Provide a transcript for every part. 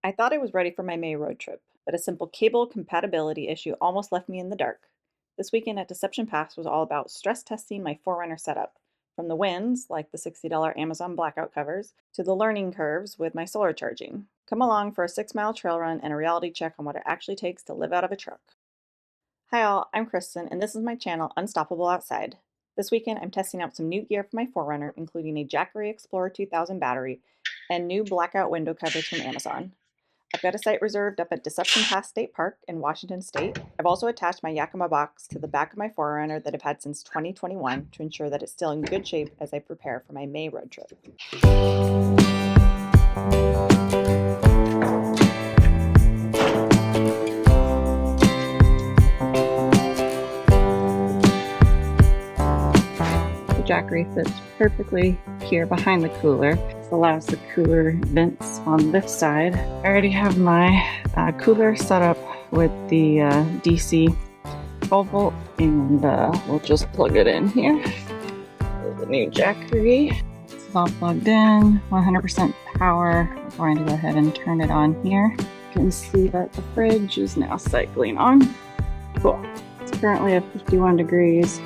I thought I was ready for my May road trip, but a simple cable compatibility issue almost left me in the dark. This weekend at Deception Pass was all about stress testing my 4Runner setup, from the wins, like the $60 Amazon blackout covers, to the learning curves with my solar charging. Come along for a 6-mile trail run and a reality check on what it actually takes to live out of a truck. Hi all, I'm Kristin, and this is my channel Unstoppable Outside. This weekend I'm testing out some new gear for my 4Runner, including a Jackery Explorer 2000 battery and new blackout window covers from Amazon. I've got a site reserved up at Deception Pass State Park in Washington State. I've also attached my Yakima box to the back of my 4Runner that I've had since 2021 to ensure that it's still in good shape as I prepare for my May road trip. The Jackery fits perfectly here behind the cooler. This allows the cooler vents on this side. I already have my cooler set up with the DC 12 volt, and we'll just plug it in here. There's the new Jackery. It's all plugged in, 100% power. I'm going to go ahead and turn it on here. You can see that the fridge is now cycling on. Cool. It's currently at 51 degrees.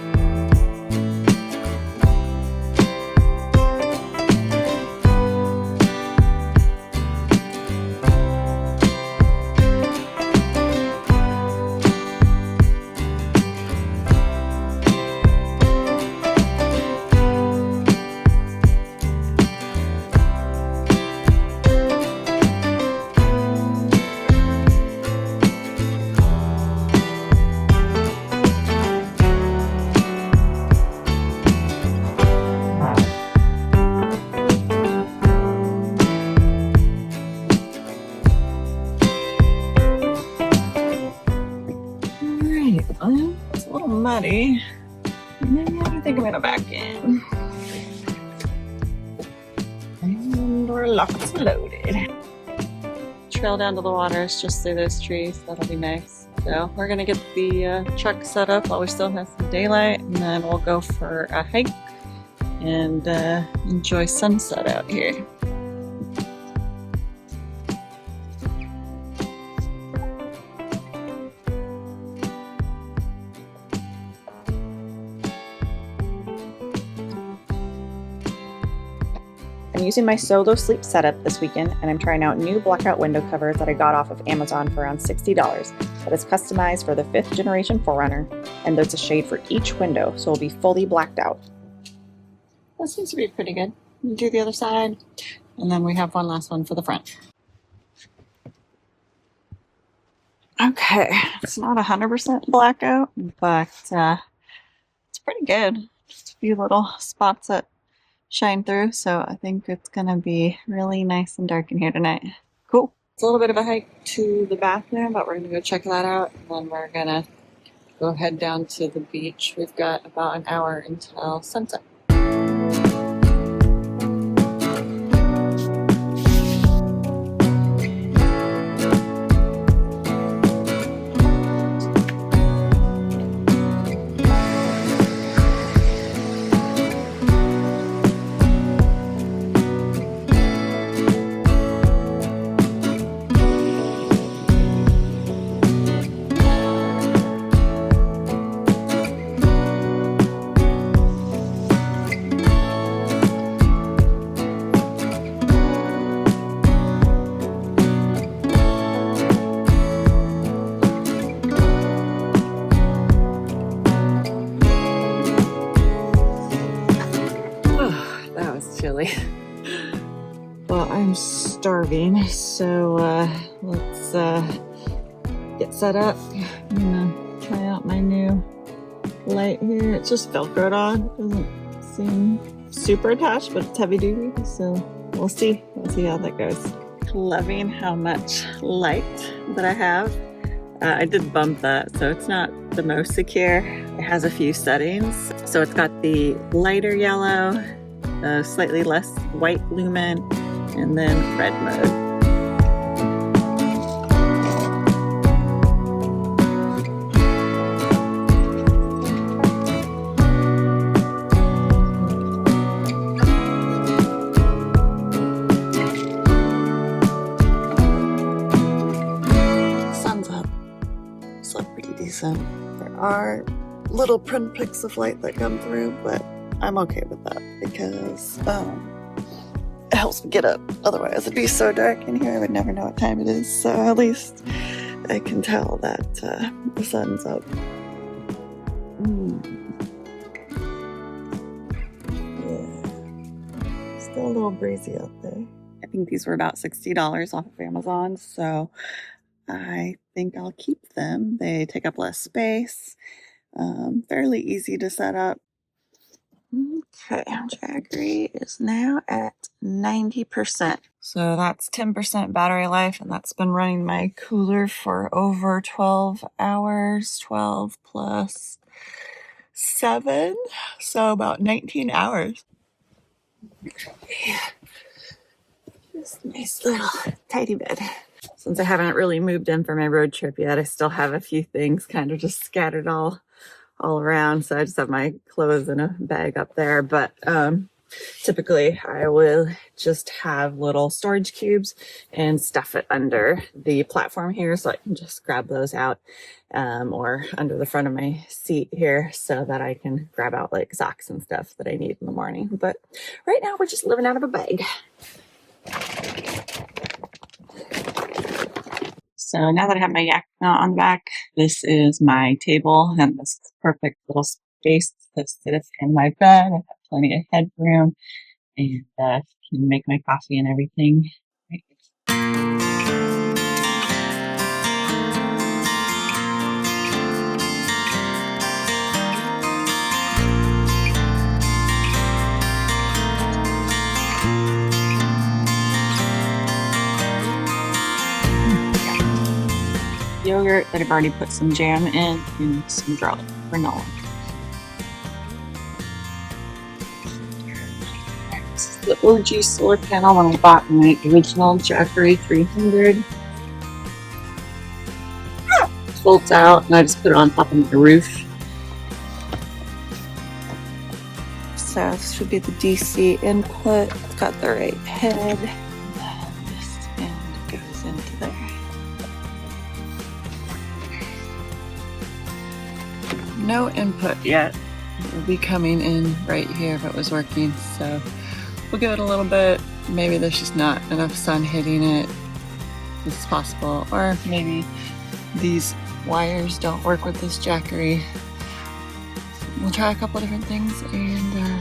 It's a little muddy. Maybe I think I'm gonna back in. And we're locked and loaded. Trail down to the water is just through those trees. That'll be nice. So we're gonna get the truck set up while we still have some daylight, and then we'll go for a hike and enjoy sunset out here. I'm using my solo sleep setup this weekend, and I'm trying out new blackout window covers that I got off of Amazon for around $60 that is customized for the 5th generation 4Runner, and there's a shade for each window, so it'll be fully blacked out. That seems to be pretty good. You do the other side, and then we have one last one for the front. Okay, it's not 100% blackout, but it's pretty good. Just a few little spots that shine through, so I think it's gonna be really nice and dark in here tonight. Cool. It's a little bit of a hike to the bathroom, but we're gonna go check that out, and then we're gonna go head down to the beach. We've got about an hour until sunset. Chilly. Well, I'm starving, so let's get set up. I'm gonna try out my new light here. It's just Velcroed on. It doesn't seem super attached, but it's heavy duty, so we'll see. We'll see how that goes. Loving how much light that I have. I did bump that, so it's not the most secure. It has a few settings. So it's got the lighter yellow, slightly less white lumen, and then red mode. decent. There are little pinpricks of light that come through, but I'm okay with that because it helps me get up. Otherwise, it'd be so dark in here I would never know what time it is. So at least I can tell that the sun's up. Yeah, still a little breezy out there. I think these were about $60 off of Amazon, so I think I'll keep them. They take up less space, fairly easy to set up. Okay, Jackery is now at 90%. So that's 10% battery life, and that's been running my cooler for over 12 hours, 12 plus 7, so about 19 hours. Yeah. Just a nice little tidy bed. Since I haven't really moved in for my road trip yet, I still have a few things kind of just scattered all around. So I just have my clothes in a bag up there. But typically I will just have little storage cubes and stuff it under the platform here so I can just grab those out or under the front of my seat here so that I can grab out like socks and stuff that I need in the morning. But right now we're just living out of a bag. So now that I have my Yakima on the back, this is my table and this perfect little space that sits in my bed. I have plenty of headroom and can make my coffee and everything. Yogurt that I've already put some jam in and some garlic granola. This is the OG solar panel when I bought my original Jackery 300. It folds out and I just put it on top of my roof. So this should be the DC input. It's got the right head. And this end goes into there. No input yet. It will be coming in right here if it was working. So we'll give it a little bit. Maybe there's just not enough sun hitting it. This is possible. Or maybe these wires don't work with this Jackery. We'll try a couple different things and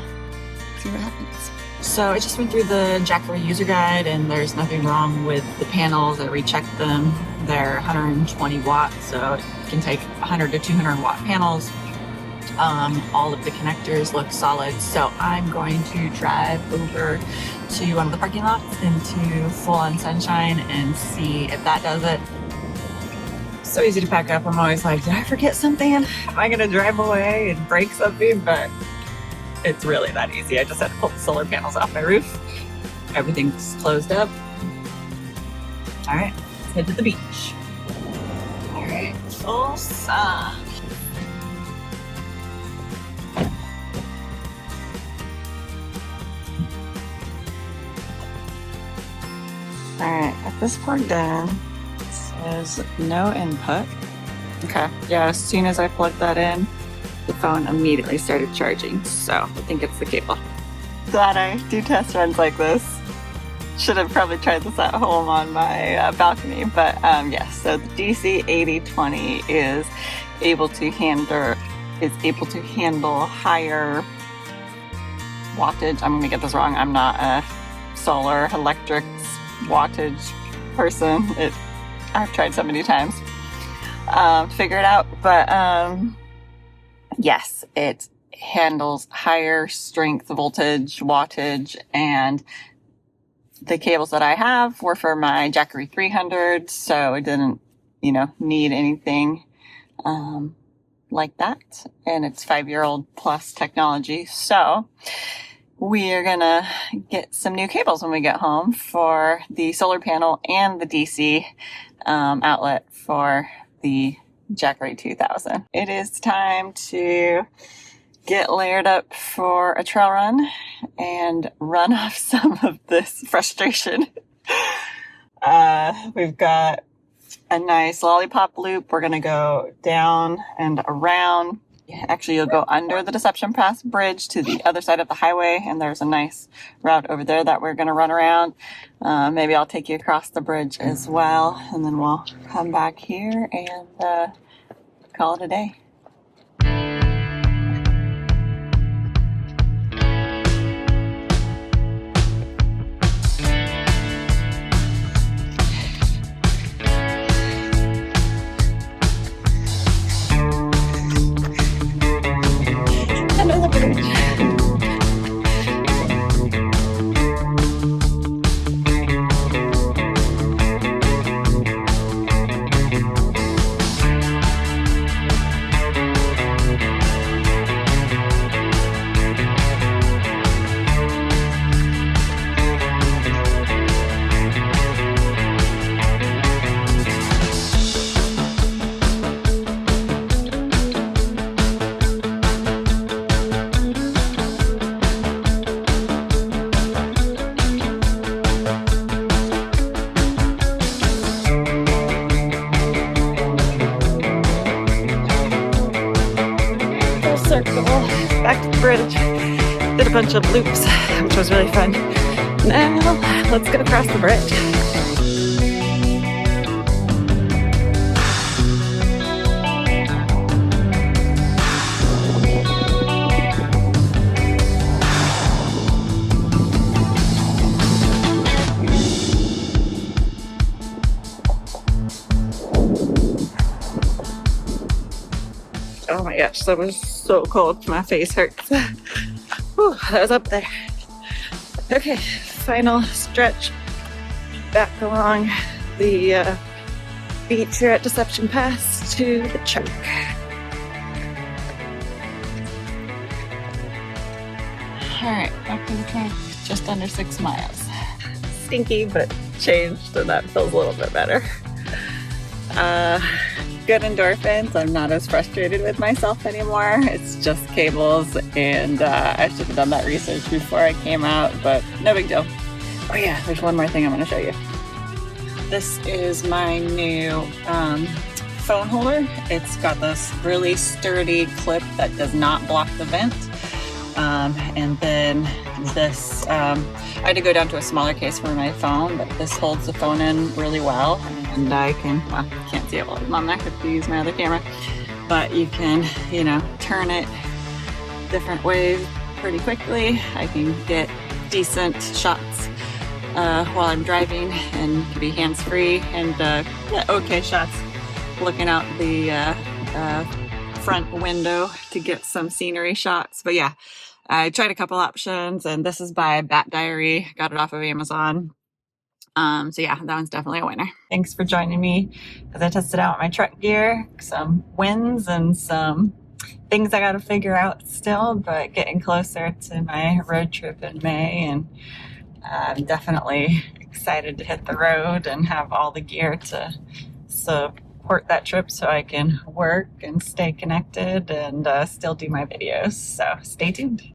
see what happens. So I just went through the Jackery user guide and there's nothing wrong with the panels. I rechecked them. They're 120 watts, so it can take 100 to 200 watt panels. All of the connectors look solid, so I'm going to drive over to one of the parking lots into full-on sunshine and see if that does it. So easy to pack up. I'm always like, did I forget something? Am I gonna drive away and break something? But it's really that easy. I just had to pull the solar panels off my roof. Everything's closed up. All right, let's head to the beach. All right, full sun. All right, got this plugged in. It says no input. Okay, yeah, as soon as I plugged that in, the phone immediately started charging. So I think it's the cable. Glad I do test runs like this. Should have probably tried this at home on my balcony, but yes. So the DC 8020 is able to handle higher wattage. I'm gonna get this wrong. I'm not a solar electrics wattage person. I've tried so many times to figure it out, but yes, it handles higher strength voltage, wattage, and the cables that I have were for my Jackery 300, so it didn't, need anything like that. And it's 5-year-old plus technology, so we are gonna get some new cables when we get home for the solar panel and the DC outlet for the Jackery 2000. It is time to get layered up for a trail run and run off some of this frustration. We've got a nice lollipop loop. We're gonna go down and around. Actually, you'll go under the Deception Pass bridge to the other side of the highway, and there's a nice route over there that we're gonna run around. Maybe I'll take you across the bridge as well, and then we'll come back here and call it a day. Circle back to the bridge. Did a bunch of loops, which was really fun. Now let's get across the bridge. Oh my gosh, that was so cold. My face hurts. Whew, that was up there. Okay, final stretch back along the beach here at Deception Pass to the truck. Alright, back to the truck. Just under 6 miles. Stinky, but changed, and that feels a little bit better. Good endorphins. I'm not as frustrated with myself anymore. It's just cables, and I should have done that research before I came out, but no big deal. Oh yeah, there's one more thing I'm going to show you. This is my new phone holder. It's got this really sturdy clip that does not block the vent. And then this, I had to go down to a smaller case for my phone, but this holds the phone in really well. And I can, well, you can't see it while I'm on there if you use my other camera, but you can, you know, turn it different ways pretty quickly. I can get decent shots while I'm driving and be hands-free, and yeah, okay shots looking out the front window to get some scenery shots. But yeah, I tried a couple options, and this is by Bat Diary. Got it off of Amazon. So yeah, that one's definitely a winner. Thanks for joining me as I tested out my truck gear, some wins and some things I got to figure out still, but getting closer to my road trip in May, and I'm definitely excited to hit the road and have all the gear to support that trip so I can work and stay connected and still do my videos. So stay tuned.